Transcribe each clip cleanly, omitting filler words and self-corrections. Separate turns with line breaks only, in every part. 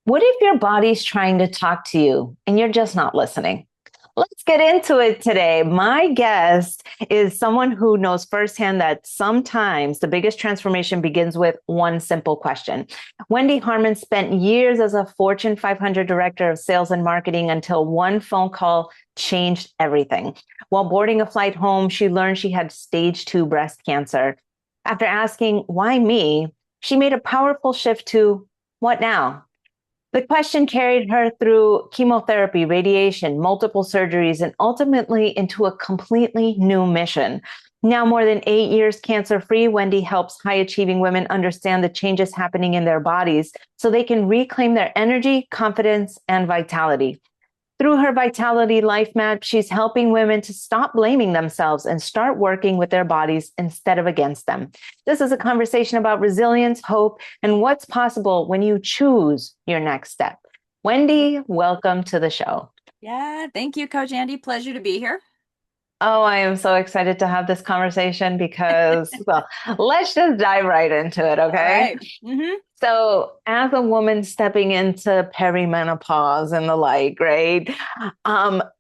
What if your body's trying to talk to you and you're just not listening? Let's get into it today. My guest is someone who knows firsthand that sometimes the biggest transformation begins with one simple question. Wendy Harmon spent years as a Fortune 500 director of sales and marketing until one phone call changed everything. While boarding a flight home, she learned she had stage 2 breast cancer. After asking, why me? She made a powerful shift to what now? The question carried her through chemotherapy, radiation, multiple surgeries, and ultimately into a completely new mission. Now, more than 8 years cancer free, Wendy helps high achieving women understand the changes happening in their bodies so they can reclaim their energy, confidence, and vitality. Through her Vitality Life Map, she's helping women to stop blaming themselves and start working with their bodies instead of against them. This is a conversation about resilience, hope, and what's possible when you choose your next step. Wendy, welcome to the show.
Yeah, thank you, Coach Andy. Pleasure to be here.
Oh, I am so excited to have this conversation because, well, let's just dive right into it,
All
okay?
right. Mm-hmm.
So, as a woman stepping into perimenopause and the like, right?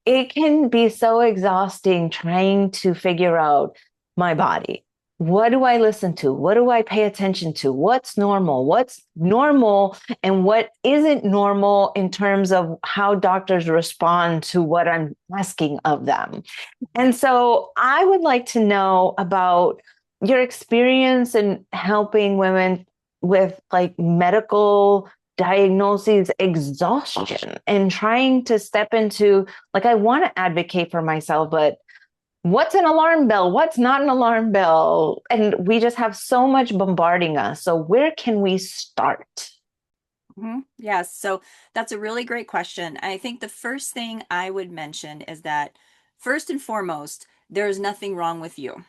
It can be so exhausting trying to figure out my body. What do I listen to? What do I pay attention to? What's normal? What's normal and what isn't normal in terms of how doctors respond to what I'm asking of them? And so I would like to know about your experience in helping women with like medical diagnoses, exhaustion, and trying to step into like, I want to advocate for myself, but what's an alarm bell? What's not an alarm bell? And we just have so much bombarding us. So, where can we start?
Mm-hmm. Yes. So that's a really great question. I think the first thing I would mention is that first and foremost, there is nothing wrong with you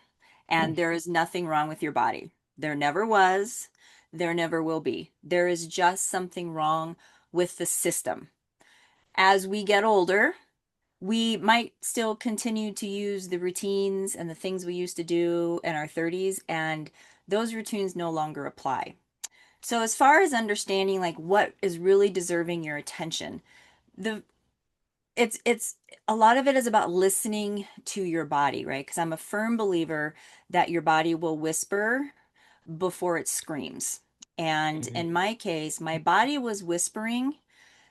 and there is nothing wrong with your body. There never was, there never will be. There is just something wrong with the system. As we get older, we might still continue to use the routines and the things we used to do in our 30s, and those routines no longer apply. So as far as understanding like what is really deserving your attention, the it's a lot of it is about listening to your body, right? Because I'm a firm believer that your body will whisper before it screams. And
Mhm.
in my case, my body was whispering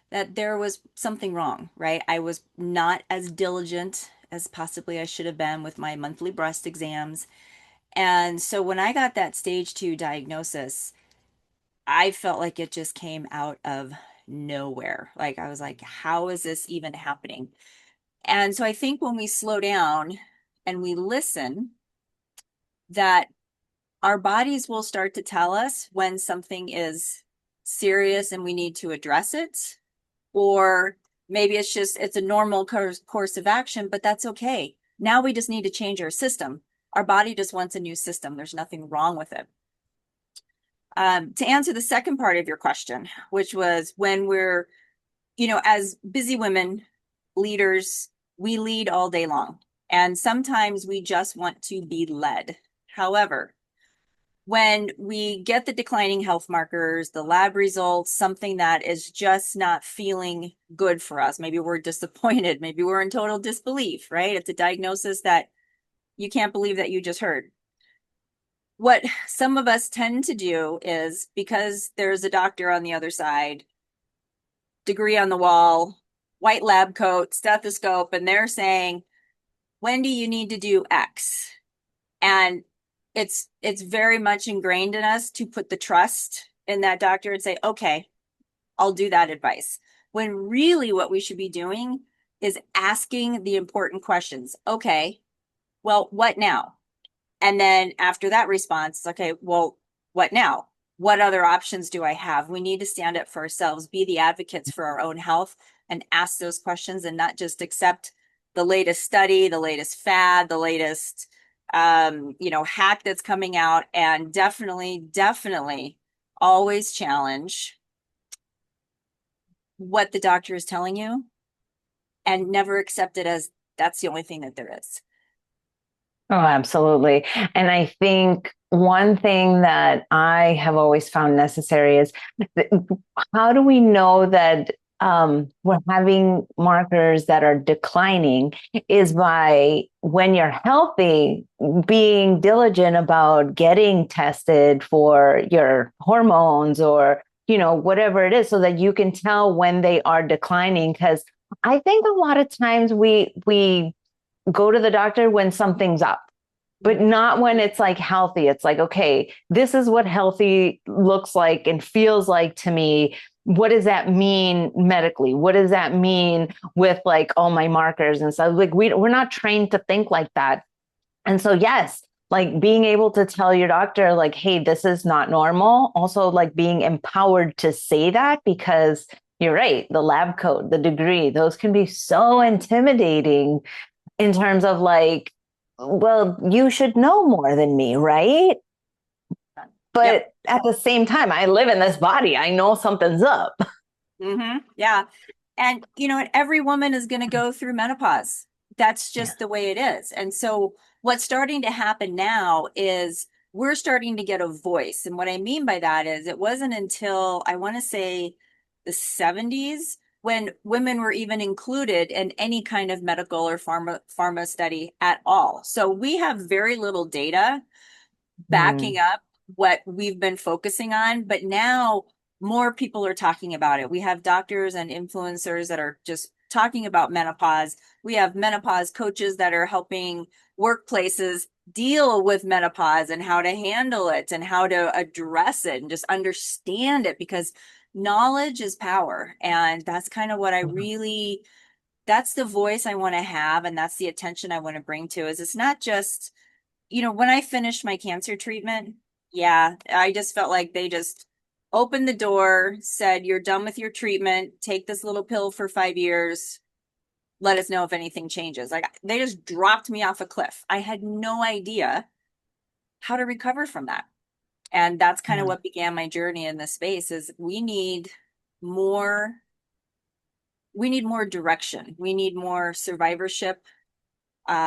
that there was something wrong, right? I was not as diligent as possibly I should have been with my monthly breast exams. And so when I got that stage 2 diagnosis, I felt like it just came out of nowhere. Like I was like, how is this even happening? And so I think when we slow down and we listen, that our bodies will start to tell us when something is serious and we need to address it, or maybe it's a normal course of action, but that's okay. Now we just need to change our system. Our body just wants a new system. There's nothing wrong with it. To answer the second part of your question, which was when we're, as busy women, leaders, we lead all day long. And sometimes we just want to be led. However, when we get the declining health markers, the lab results, something that is just not feeling good for us, maybe we're disappointed, maybe we're in total disbelief, right? It's a diagnosis that you can't believe that you just heard. What some of us tend to do is because there's a doctor on the other side, degree on the wall, white lab coat, stethoscope, and they're saying, Wendy, you need to do X. And it's very much ingrained in us to put the trust in that doctor and say, okay, I'll do that advice. When really what we should be doing is asking the important questions. Okay, well, what now? And then after that response, okay, well, what now? What other options do I have? We need to stand up for ourselves, be the advocates for our own health, and ask those questions and not just accept the latest study, the latest fad, the latest hack that's coming out. And definitely always challenge what the doctor is telling you and never accept it as that's the only thing that there is.
Oh, absolutely. And I think one thing that I have always found necessary is th- how do we know that we're having markers that are declining is by when you're healthy, being diligent about getting tested for your hormones or, whatever it is, so that you can tell when they are declining. Because I think a lot of times we go to the doctor when something's up, but not when it's like healthy. It's like, okay, this is what healthy looks like and feels like to me. What does that mean medically? What does that mean with like all my markers and stuff? Like we're not trained to think like that. And so, yes, like being able to tell your doctor, like, hey, this is not normal. Also, like being empowered to say that, because you're right, the lab coat, the degree, those can be so intimidating in terms of like, well, you should know more than me, right?
Yep.
But at the same time, I live in this body. I know something's up.
Yeah. And you know what? Every woman is going to go through menopause. That's
Yeah.
just the way it is. And so what's starting to happen now is we're starting to get a voice. And what I mean by that is it wasn't until I want to say the 70s when women were even included in any kind of medical or pharma study at all. So we have very little data backing
Mm.
up what we've been focusing on, but now more people are talking about it. We have doctors and influencers that are just talking about menopause. We have menopause coaches that are helping workplaces deal with menopause and how to handle it and how to address it and just understand it, because knowledge is power. And that's kind of what I really, that's the voice I want to have, and that's the attention I want to bring to is it's not just, when I finished my cancer treatment, yeah, I just felt like they just opened the door, said, "You're done with your treatment. Take this little pill for 5 years. Let us know if anything changes." Like they just dropped me off a cliff. I had no idea how to recover from that. And that's kind of
Yeah.
what began my journey in this space is more we need more direction. We need more survivorship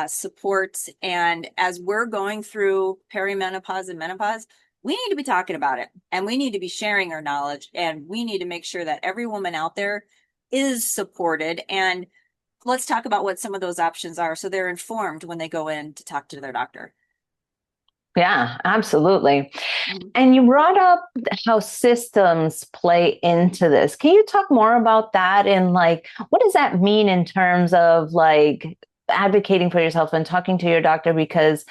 support. And as we're going through perimenopause and menopause, we need to be talking about it and we need to be sharing our knowledge and we need to make sure that every woman out there is supported. And let's talk about what some of those options are so they're informed when they go in to talk to their doctor.
Yeah, absolutely.
Mhm.
And you brought up how systems play into this. Can you talk more about that? And like, what does that mean in terms of like advocating for yourself and talking to your doctor? Because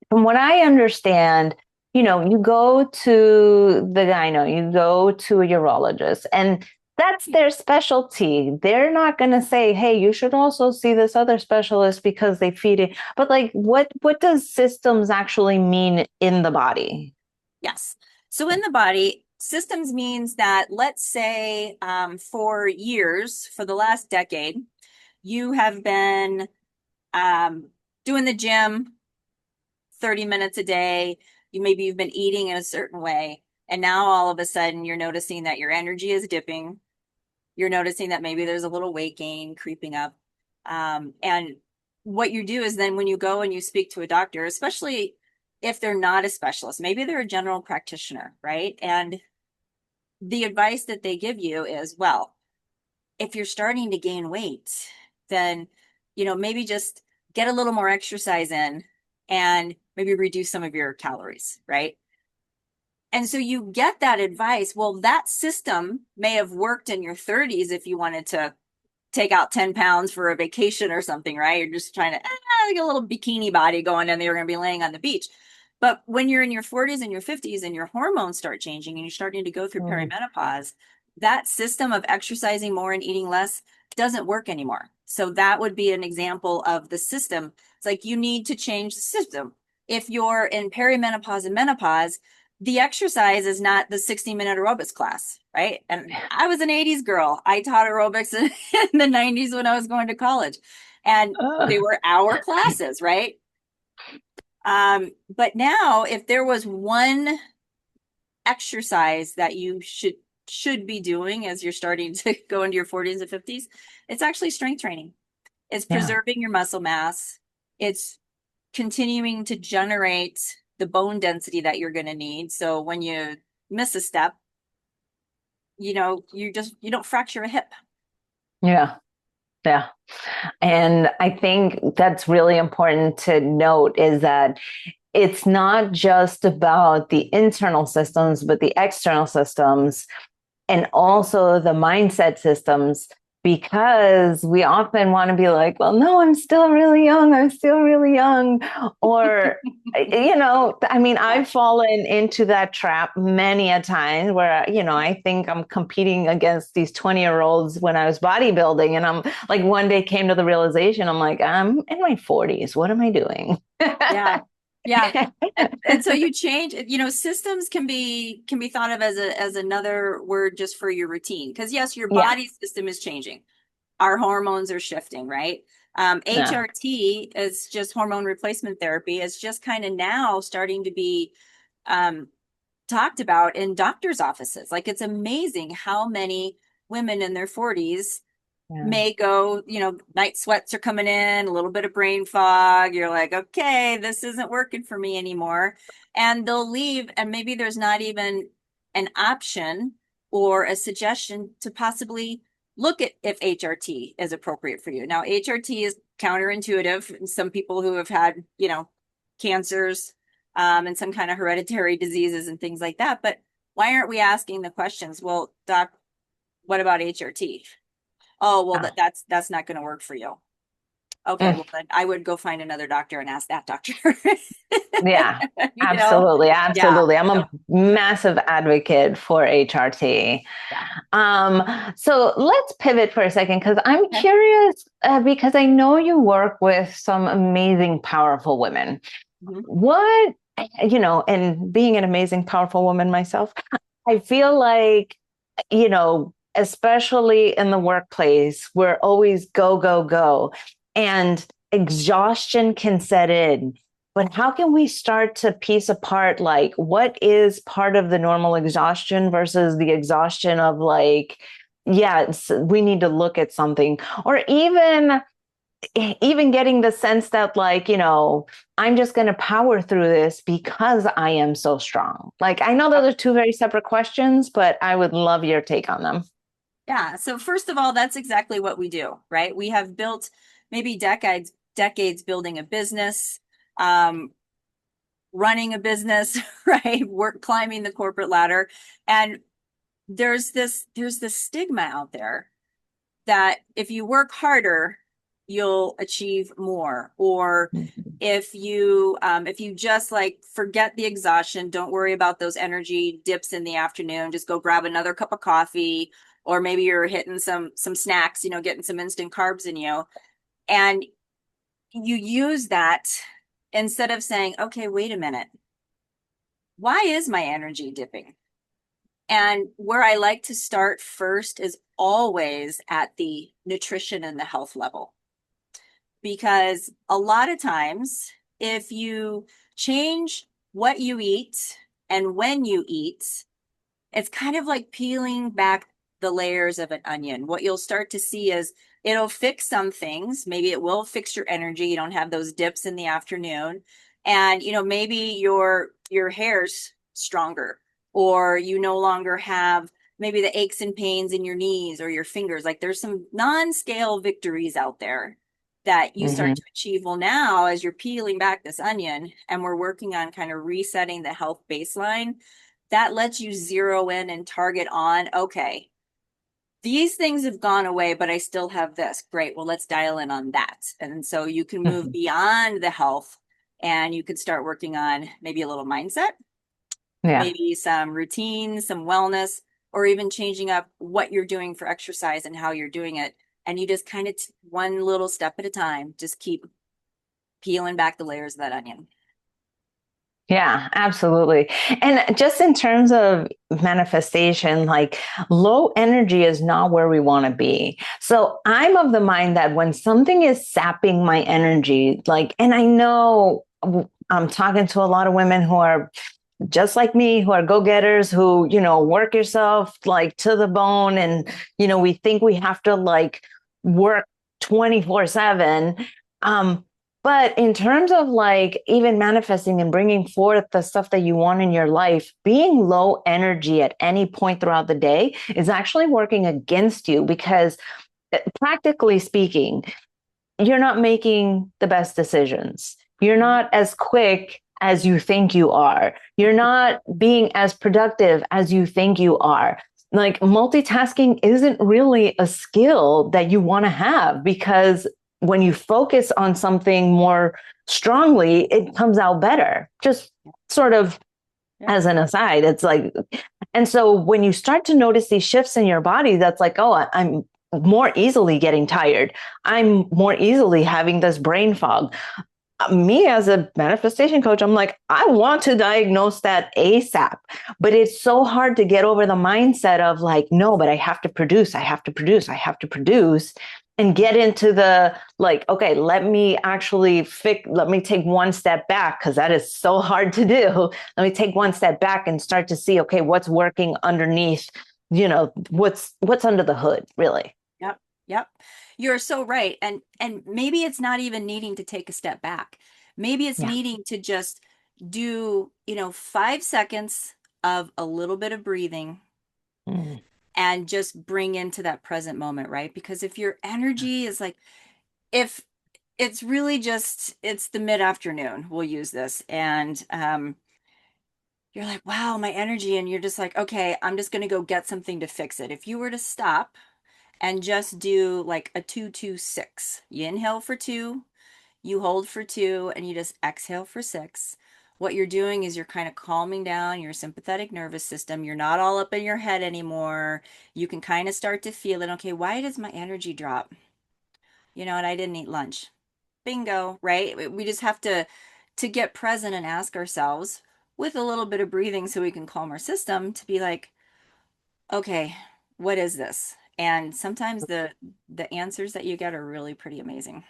from what I understand, you go to the gyno, you go to a urologist, and that's their specialty. They're not going to say, "Hey, you should also see this other specialist because they feed it." But like, what does systems actually mean in the body?
Yes. So in the body, systems means that let's say for years, for the last decade, you have been um, doing the gym 30 minutes a day. You've been eating in a certain way. And now all of a sudden you're noticing that your energy is dipping. You're noticing that maybe there's a little weight gain creeping up. And what you do is then when you go and you speak to a doctor, especially if they're not a specialist, maybe they're a general practitioner, right? And the advice that they give you is, well, if you're starting to gain weight, then, maybe just get a little more exercise in and maybe reduce some of your calories, right? And so you get that advice. Well, that system may have worked in your 30s if you wanted to take out 10 pounds for a vacation or something, right? You're just trying to get a little bikini body going and you're going to be laying on the beach. But when you're in your 40s and your 50s and your hormones start changing and you're starting to go through
Mm.
perimenopause, that system of exercising more and eating less doesn't work anymore. So that would be an example of the system. It's like you need to change the system. If you're in perimenopause and menopause, the exercise is not the 60-minute aerobics class, right? And I was an 80s girl. I taught aerobics in the 90s when I was going to college. And they were hour classes, right? But now if there was one exercise that you should be doing as you're starting to go into your 40s and 50s, it's actually strength training. It's
Yeah.
preserving your muscle mass. It's continuing to generate the bone density that you're going to need. So when you miss a step, you don't fracture a hip.
Yeah. Yeah. And I think that's really important to note is that it's not just about the internal systems, but the external systems and also the mindset systems, because we often want to be like, well, no, I'm still really young. I'm still really young. Or, I mean,
Yeah.
I've fallen into that trap many a time where, I think I'm competing against these 20-year-olds when I was bodybuilding. And I'm like, one day came to the realization, I'm like, I'm in my 40s. What am I doing?
Yeah. Yeah. And so you change, systems can be thought of as another word just for your routine. Because yes, your
Yeah.
body system is changing. Our hormones are shifting, right?
Yeah.
HRT is just hormone replacement therapy. It's just kind of now starting to be um, talked about in doctors' offices. Like it's amazing how many women in their 40s
Yeah.
may go, night sweats are coming in, a little bit of brain fog. You're like, okay, this isn't working for me anymore. And they'll leave, and maybe there's not even an option or a suggestion to possibly look at if HRT is appropriate for you. Now, HRT is counterintuitive. Some people who have had, cancers, and some kind of hereditary diseases and things like that. But why aren't we asking the questions? Well, doc, what about HRT? Oh, well,
Yeah.
that's not going to work for you. Okay,
Mm.
well then I would go find another doctor and ask that doctor.
Yeah,
You know?
absolutely.
Yeah.
Absolutely. I'm
So,
a massive advocate for HRT.
yeah.
Um, so let's pivot for a second because I'm
Okay.
curious because I know you work with some amazing, powerful women.
Mhm.
What, and being an amazing, powerful woman myself, I feel like, especially in the workplace, we're always go, go, go. And exhaustion can set in. But how can we start to piece apart like what is part of the normal exhaustion versus the exhaustion of like, yeah, we need to look at something, or even getting the sense that like, I'm just going to power through this because I am so strong. Like, I know those are two very separate questions, but I would love your take on them.
Yeah. So first of all, that's exactly what we do, right? We have built maybe decades building a business, um, running a business, right? Work climbing the corporate ladder. And there's this stigma out there that if you work harder, you'll achieve more. Or
Mhm.
if you just like forget the exhaustion, don't worry about those energy dips in the afternoon, just go grab another cup of coffee, or maybe you're hitting some snacks, getting some instant carbs in you. And you use that instead of saying, okay, wait a minute, why is my energy dipping? And where I like to start first is always at the nutrition and the health level. Because a lot of times, if you change what you eat and when you eat, it's kind of like peeling back the layers of an onion. What you'll start to see is it'll fix some things. Maybe it will fix your energy. You don't have those dips in the afternoon. And maybe your hair's stronger, or you no longer have maybe the aches and pains in your knees or your fingers. Like there's some non-scale victories out there that you start
Mhm.
to achieve. Well, now as you're peeling back this onion and we're working on kind of resetting the health baseline, that lets you zero in and target on, okay, these things have gone away, but I still have this. Great. Well, let's dial in on that. And so you can move
Mhm.
beyond the health and you could start working on maybe a little mindset,
Yeah.
maybe some routine, some wellness, or even changing up what you're doing for exercise and how you're doing it. And you just kind of one little step at a time, just keep peeling back the layers of that onion.
Yeah, absolutely. And just in terms of manifestation, like low energy is not where we want to be. So I'm of the mind that when something is sapping my energy, like, and I know I'm talking to a lot of women who are just like me, who are go-getters, who, work yourself like to the bone. And, we think we have to like work 24/7. Um, But in terms of like even manifesting and bringing forth the stuff that you want in your life, being low energy at any point throughout the day is actually working against you because practically speaking, you're not making the best decisions. You're not as quick as you think you are. You're not being as productive as you think you are. Like multitasking isn't really a skill that you want to have because when you focus on something more strongly, it comes out better. Just sort of
Yeah.
as an aside, it's like, and so when you start to notice these shifts in your body, that's like, oh, I'm more easily getting tired. I'm more easily having this brain fog. Me as a manifestation coach, I'm like, I want to diagnose that ASAP. But it's so hard to get over the mindset of like, no, but I have to produce, I have to produce, I have to produce, and get into the like, okay, let me take one step back because that is so hard to do. Let me take one step back and start to see, okay, what's working underneath, what's under the hood, really.
Yep. Yep. You're so right. And maybe it's not even needing to take a step back. Maybe it's
Yeah.
needing to just do, 5 seconds of a little bit of breathing
Mm.
and just bring into that present moment, right? Because if your energy is like, if it's really just, it's the mid-afternoon, we'll use this. And you're like, wow, my energy. And you're just like, okay, I'm just going to go get something to fix it. If you were to stop and just do like a 2-2-6. You inhale for 2, you hold for 2, and you just exhale for 6. What you're doing is you're kind of calming down your sympathetic nervous system. You're not all up in your head anymore. You can kind of start to feel it. Okay, why does my energy drop? And I didn't eat lunch. Bingo, right? We just have to get present and ask ourselves with a little bit of breathing so we can calm our system to be like, okay, what is this? And sometimes the answers that you get are really pretty amazing.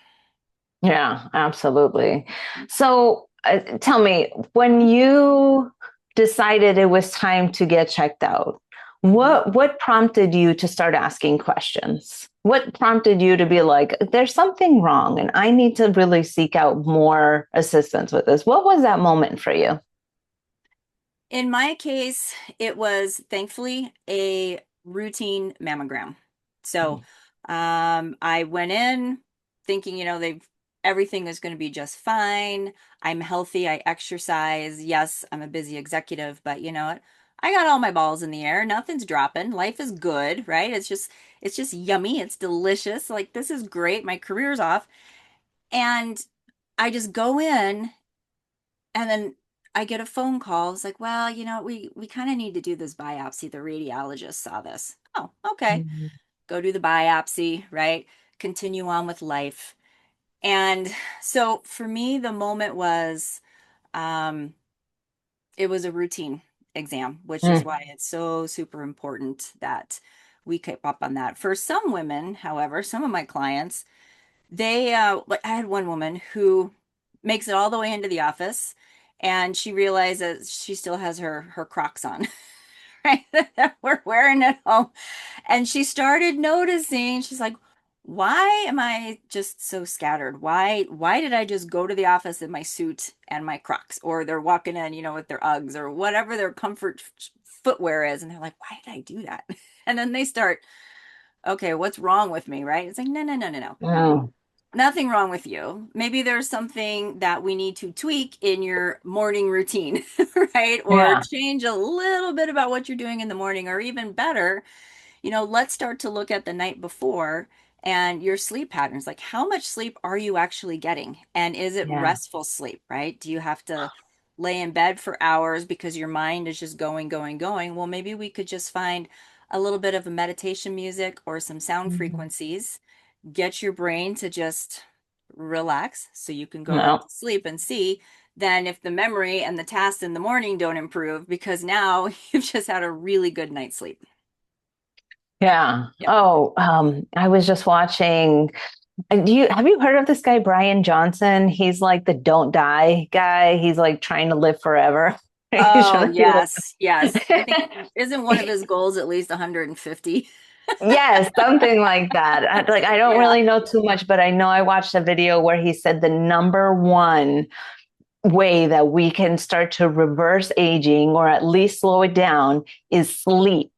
Yeah, absolutely. So tell me, when you decided it was time to get checked out,
Mhm.
what prompted you to start asking questions? What prompted you to be like, there's something wrong and I need to really seek out more assistance with this? What was that moment for you?
In my case, it was thankfully a routine mammogram. So I went in thinking, they've everything is going to be just fine. I'm healthy. I exercise. Yes, I'm a busy executive, but you know what? I got all my balls in the air. Nothing's dropping. Life is good, right? It's just yummy. It's delicious. Like this is great. My career's off. And I just go in and then I get a phone call. It's like, well, we kind of need to do this biopsy. The radiologist saw this. Oh, okay.
Mhm.
Go do the biopsy, right? Continue on with life. And so for me, the moment was um, it was a routine exam, which is
Mm.
why it's so super important that we keep up on that. For some women, however, some of my clients, like I had one woman who makes it all the way into the office and she realizes she still has her Crocs on, right? That we're wearing at home. And she started noticing, she's like, why am I just so scattered? Why did I just go to the office in my suit and my Crocs? Or they're walking in, with their Uggs or whatever their comfort footwear is. And they're like, why did I do that? And then they start, okay, what's wrong with me, right? It's like, no, no, no, no, no.
Oh,
Nothing wrong with you. Maybe there's something that we need to tweak in your morning routine, right? Or
yeah.
change a little bit about what you're doing in the morning, or even better, let's start to look at the night before and your sleep patterns. Like, how much sleep are you actually getting? And is it
Yeah.
restful sleep, right? Do you have to lay in bed for hours because your mind is just going, going, going? Well, maybe we could just find a little bit of a meditation music or some sound
Mhm.
frequencies, get your brain to just relax so you can go right to
No.
sleep and see then if the memory and the tasks in the morning don't improve because now you've just had a really good night's sleep.
Yeah.
Yep.
Oh, I was just watching. Do you have you heard of this guy, Brian Johnson? He's like the don't die guy. He's like trying to live forever. He's
Oh,
trying to be
yes, yes. I think
like
isn't one of his goals at least 150?
Yes, something like that. I don't
Yeah.
really know too much, but I know I watched a video where he said the number one way that we can start to reverse aging or at least slow it down is sleep.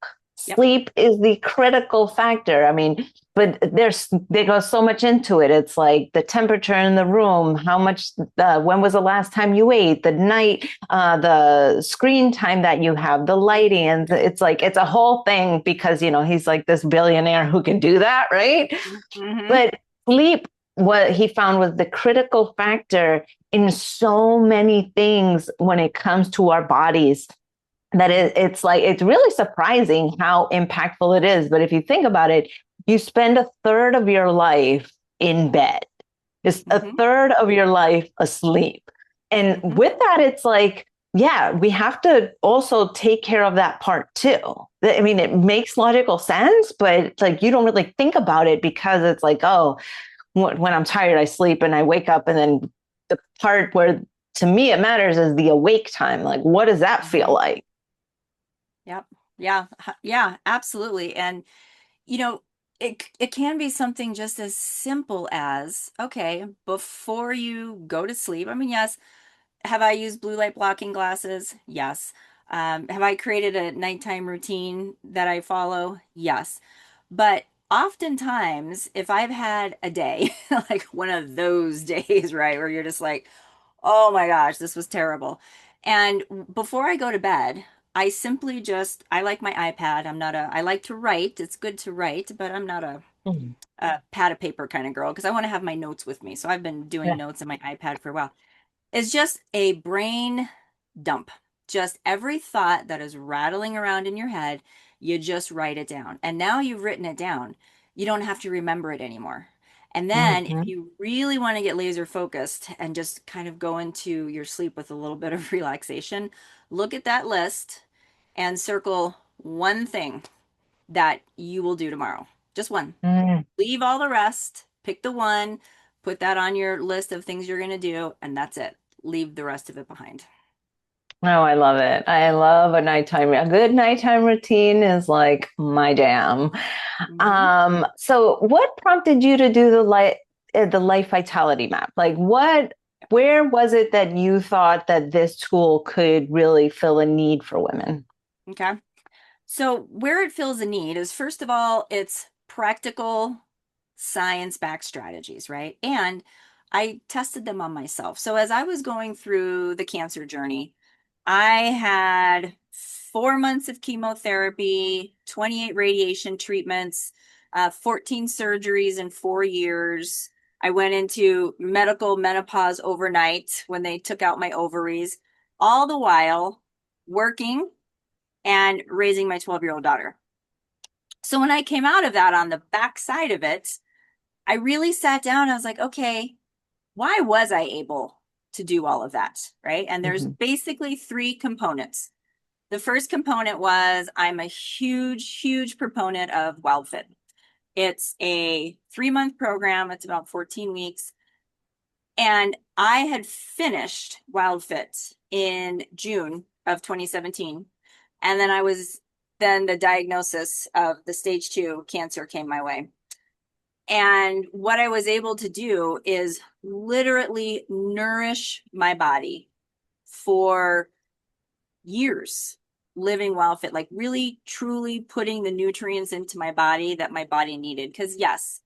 Yep.
Sleep is the critical factor. I mean, but they go so much into it. It's like the temperature in the room, how much, when was the last time you ate, the night, the screen time that you have, the lighting, and it's like it's a whole thing because he's like this billionaire who can do that, right?
Mm-hmm.
But sleep, what he found was the critical factor in so many things when it comes to our bodies that it's like it's really surprising how impactful it is. But if you think about it, you spend a third of your life in bed, just a
Mm-hmm.
third of your life asleep. And
Mm-hmm.
with that, it's like, yeah, we have to also take care of that part too. I mean, it makes logical sense, but it's like you don't really think about it because it's like, oh, when I'm tired, I sleep and I wake up. And then the part where to me it matters is the awake time. Like, what does that feel
Mm-hmm.
like?
Yep. Yeah. Yeah, absolutely. And you know, it can be something just as simple as, okay, before you go to sleep. I mean, yes, have I used blue light blocking glasses? Yes. Have I created a nighttime routine that I follow? Yes. But oftentimes, if I've had a day, like one of those days, right, where you're just like, oh my gosh, this was terrible. And before I go to bed, I like my iPad. I like to write. It's good to write, but I'm not
Mm.
a pad of paper kind of girl because I want to have my notes with me. So I've been doing
Yeah.
notes on my iPad for a while. It's just a brain dump. Just every thought that is rattling around in your head, you just write it down. And now you've written it down, you don't have to remember it anymore. And then if
Mm-hmm.
you really want to get laser focused and just kind of go into your sleep with a little bit of relaxation, look at that list and circle one thing that you will do tomorrow. Just one.
Mm.
Leave all the rest, pick the one, put that on your list of things you're going to do, and that's it. Leave the rest of it behind.
Oh, I love it. I love a good nighttime routine is like my jam.
Hmm.
So what prompted you to do the life vitality map? Like where was it that you thought that this tool could really fill a need for women?
Okay. So, where it fills a need is first of all, it's practical science backed strategies, right? And I tested them on myself. So, as I was going through the cancer journey, I had 4 months of chemotherapy, 28 radiation treatments, 14 surgeries in 4 years. I went into medical menopause overnight when they took out my ovaries, all the while working and raising my 12-year-old daughter. So when I came out of that on the back side of it, I really sat down. I was like, okay, why was I able to do all of that? Right. And there's
Mm-hmm.
basically three components. The first component was I'm a huge, huge proponent of WildFit. It's a 3 month program, it's about 14 weeks. And I had finished WildFit in June of 2017. And then the diagnosis of the stage 2 cancer came my way. And what I was able to do is literally nourish my body for years living WildFit, like really truly putting the nutrients into my body that my body needed. Because, yes,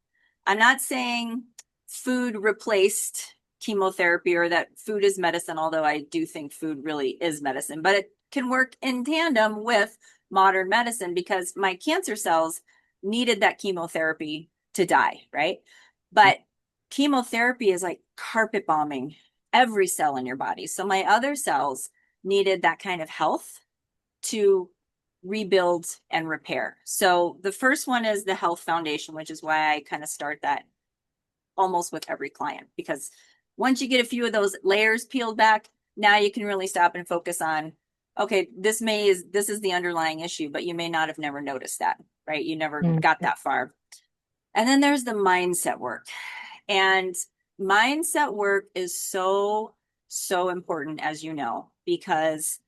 I'm not saying food replaced chemotherapy or that food is medicine, although I do think food really is medicine, but it can work in tandem with modern medicine because my cancer cells needed that chemotherapy to die, right? But chemotherapy is like carpet bombing every cell in your body. So my other cells needed that kind of health to rebuild and repair. So the first one is the health foundation, which is why I kind of start that almost with every client because once you get a few of those layers peeled back, now you can really stop and focus on okay, this is the underlying issue, but you may not have never noticed that, right? You never got that far. And then there's the mindset work. And mindset work is so, so important, as you know, because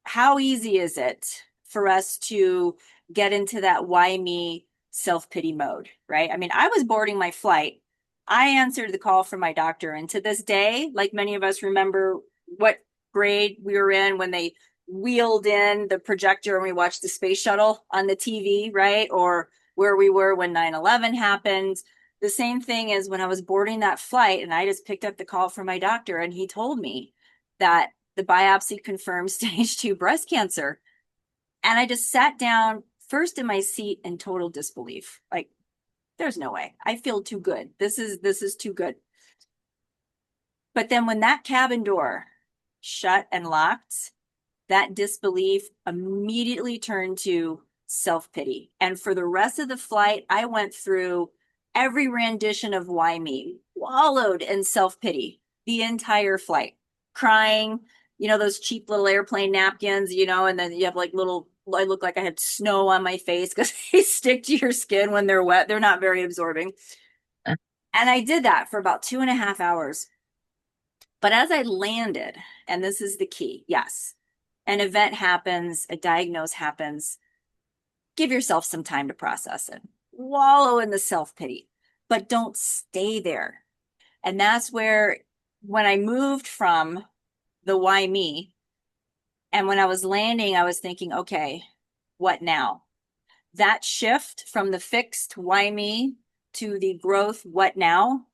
how easy is it for us to get into that why me self-pity mode, right? I mean, I was boarding my flight. I answered the call from my doctor. And to this day, like many of us remember what grade we were in when they wheeled in the projector and we watched the space shuttle on the TV, right? Or where we were when 9/11 happened. The same thing as when I was boarding that flight and I just picked up the call from my doctor and he told me that the biopsy confirmed stage 2 breast cancer. And I just sat down first in my seat in total disbelief. Like, there's no way. I feel too good. This is too good. But then when that cabin door shut and locked, that disbelief immediately turned to self-pity. And for the rest of the flight, I went through every rendition of Why Me, wallowed in self-pity the entire flight, crying, those cheap little airplane napkins, and then you have like little, I look like I had snow on my face because they stick to your skin when they're wet. They're not very absorbing. And I did that for about 2.5 hours. But as I landed, and this is the key, yes, an event happens, a diagnose happens, give yourself some time to process it. Wallow in the self-pity, but don't stay there. And that's where, when I moved from the why me, and when I was landing, I was thinking, okay, what now? That shift from the fixed why me to the growth what now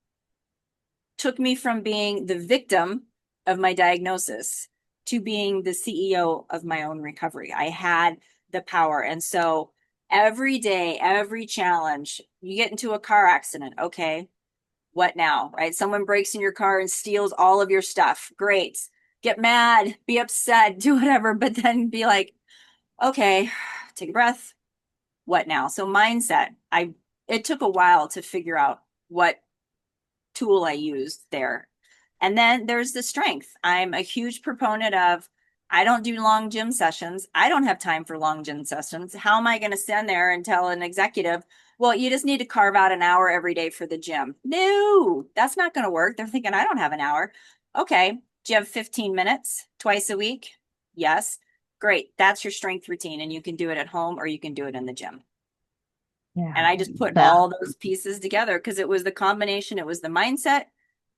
took me from being the victim of my diagnosis to being the CEO of my own recovery. I had the power. And so every day, every challenge, you get into a car accident. Okay, what now? Right? Someone breaks in your car and steals all of your stuff. Great. Get mad, be upset, do whatever, but then be like, okay, take a breath. What now? So mindset, it took a while to figure out what tool I used there. And then there's the strength. I'm a huge proponent of, I don't do long gym sessions. I don't have time for long gym sessions. How am I going to stand there and tell an executive, well, you just need to carve out an hour every day for the gym? No, that's not going to work. They're thinking, I don't have an hour. Okay. Do you have 15 minutes twice a week? Yes. Great. That's your strength routine. And you can do it at home or you can do it in the gym. And
Yeah.
I just put
Yeah.
all those pieces together because it was the combination. It was the mindset,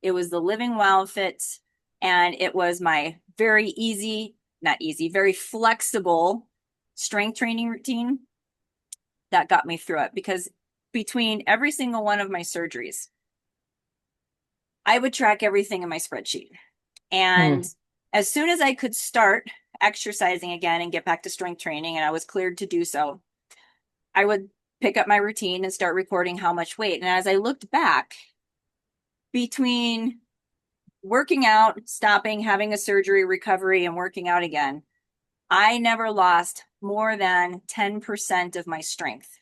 it was the living well fit, and it was my very easy, not easy, very flexible strength training routine that got me through it. Because between every single one of my surgeries, I would track everything in my spreadsheet. And
Mm.
as soon as I could start exercising again and get back to strength training, and I was cleared to do so, I would pick up my routine and start recording how much weight. And as I looked back between working out, stopping, having a surgery, recovery, and working out again, I never lost more than 10% of my strength.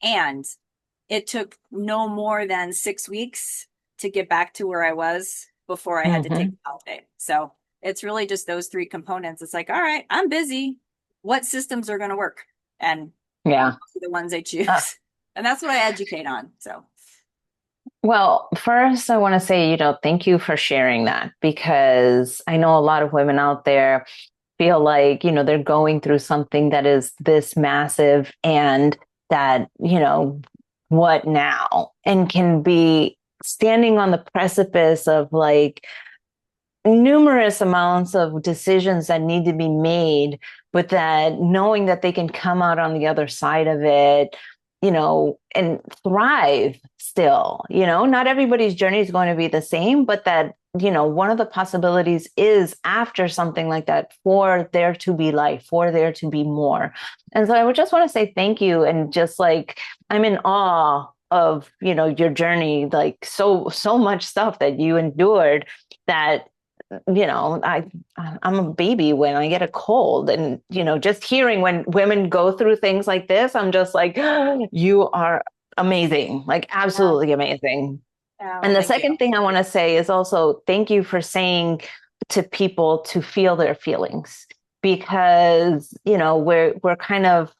And it took no more than 6 weeks to get back to where I was before I had to take
Hmm.
the holiday. So it's really just those three components. It's like, all right, I'm busy. What systems are going to work? And
Yeah.
the ones I
Uh,
choose. And that's what I educate on. So,
well, first, I want to say, thank you for sharing that because I know a lot of women out there feel like, they're going through something that is this massive and that, what now? And can be standing on the precipice of like numerous amounts of decisions that need to be made, but that knowing that they can come out on the other side of it, and thrive still. Not everybody's journey is going to be the same, but that, one of the possibilities is after something like that for there to be life, for there to be more. And so I would just want to say thank you. And just like, I'm in awe of, your journey, like so much stuff that you endured that I'm a baby when I get a cold, and just hearing when women go through things like this, I'm just like, you are amazing, like
yeah.
absolutely amazing.
Well,
And the
thank you.
second thing I want to say is also thank you for saying to people to feel their feelings because, we're kind of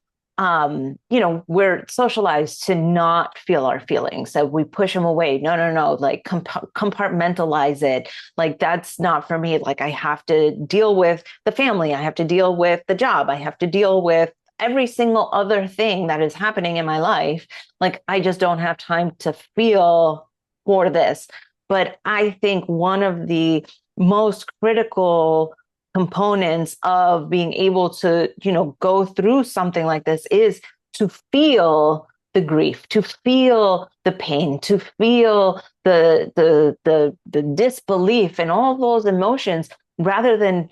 we're socialized to not feel our feelings, that we push them away. No, no, no, like compartmentalize it. Like that's not for me. Like I have to deal with the family. I have to deal with the job. I have to deal with every single other thing that is happening in my life, like I just don't have time to feel for this. But I think one of the most critical components of being able to, go through something like this is to feel the grief, to feel the pain, to feel the disbelief and all those emotions, rather than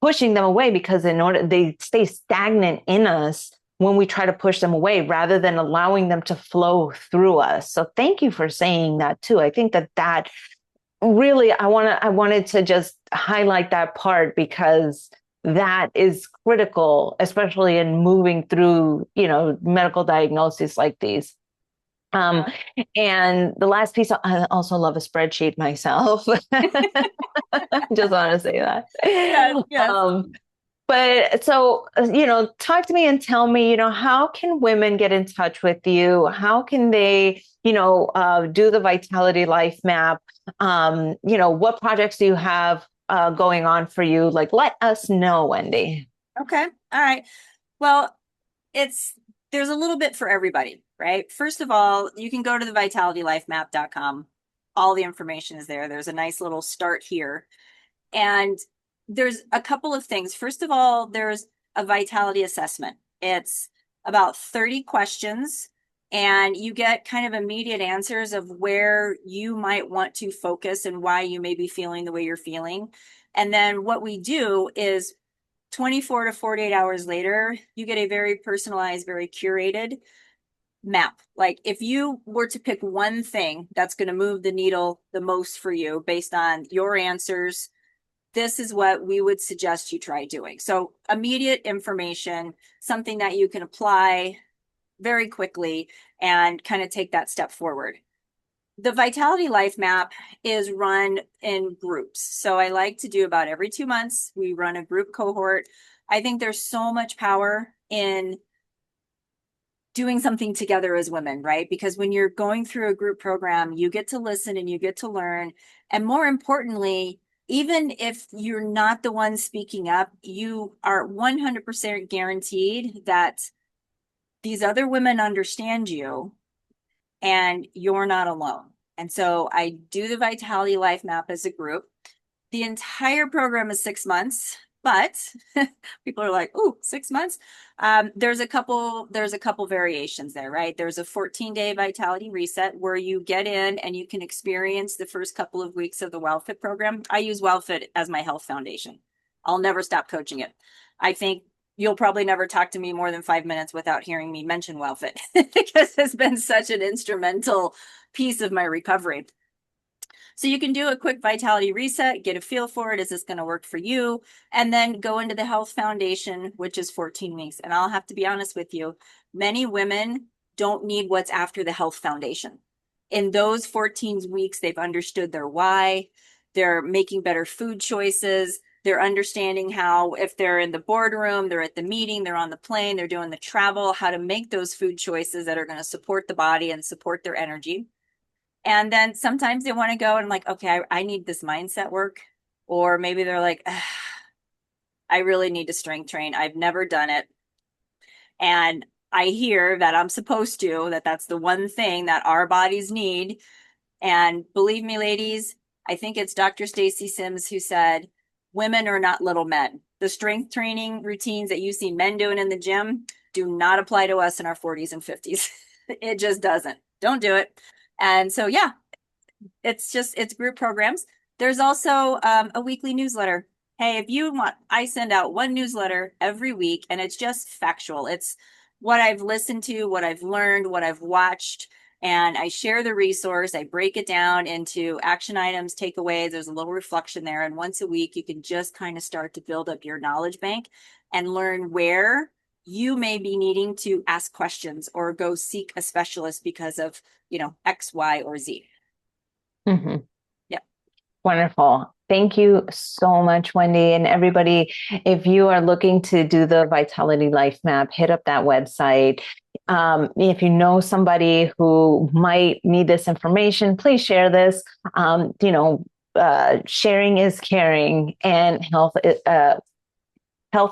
pushing them away, because in order they stay stagnant in us when we try to push them away rather than allowing them to flow through us. So thank you for saying that too. I think that really, I wanted to just highlight that part, because that is critical, especially in moving through, medical diagnoses like these. Um, and the last piece, I also love a spreadsheet myself. Just want to say that.
Yes, yes.
But so, talk to me and tell me, how can women get in touch with you? How can they, do the Vitality Life Map? What projects do you have going on for you? Like, let us know, Wendy.
Okay. All right. Well, it's there's a little bit for everybody, right? First of all, you can go to the vitalitylifemap.com. All the information is there. There's a nice little start here. And there's a couple of things. First of all, there's a vitality assessment. It's about 30 questions, and you get kind of immediate answers of where you might want to focus and why you may be feeling the way you're feeling. And then what we do is 24 to 48 hours later, you get a very personalized, very curated map. Like if you were to pick one thing that's going to move the needle the most for you based on your answers, this is what we would suggest you try doing. So immediate information, something that you can apply very quickly and kind of take that step forward. The Vitality Life Map is run in groups. So I like to do about every 2 months, we run a group cohort. I think there's so much power in doing something together as women, right? Because when you're going through a group program, you get to listen and you get to learn. And more importantly, even if you're not the one speaking up, you are 100% guaranteed that these other women understand you and you're not alone. And so I do the Vitality Life Map as a group. The entire program is 6 months, but people are like, "Oh, 6 months." There's a couple variations there, right? There's a 14-day vitality reset where you get in and you can experience the first couple of weeks of the WellFit program. I use WellFit as my health foundation. I'll never stop coaching it. I think you'll probably never talk to me more than 5 minutes without hearing me mention WellFit because it's been such an instrumental piece of my recovery. So you can do a quick vitality reset, get a feel for it. Is this going to work for you? And then go into the health foundation, which is 14 weeks. And I'll have to be honest with you, many women don't need what's after the health foundation. In those 14 weeks, they've understood their why. They're making better food choices. They're understanding how, if they're in the boardroom, they're at the meeting, they're on the plane, they're doing the travel, how to make those food choices that are going to support the body and support their energy. And then sometimes they want to go and I'm like, okay, I need this mindset work. Or maybe they're like, I really need to strength train. I've never done it. And I hear that I'm supposed to, that that's the one thing that our bodies need. And believe me, ladies, I think it's Dr. Stacy Sims who said, women are not little men. The strength training routines that you see men doing in the gym do not apply to us in our 40s and 50s. It just doesn't. Don't do it. And so, yeah, it's group programs. There's also a weekly newsletter. Hey, if you want, I send out one newsletter every week and it's just factual. It's what I've listened to, what I've learned, what I've watched, and I share the resource. I break it down into action items, takeaways. There's a little reflection there. And once a week, you can just kind of start to build up your knowledge bank and learn where you may be needing to ask questions or go seek a specialist because of, X, Y, or Z.
Mm-hmm.
Yeah.
Wonderful. Thank you so much, Wendy. And everybody, if you are looking to do the Vitality Life Map, hit up that website. If you know somebody who might need this information, please share this. Sharing is caring, and health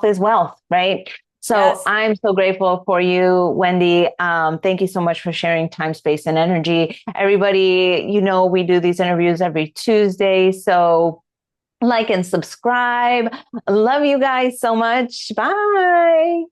is wealth, right? So
Yes.
I'm so grateful for you, Wendy. Thank you so much for sharing time, space, and energy. Everybody, we do these interviews every Tuesday. So like and subscribe. Love you guys so much. Bye.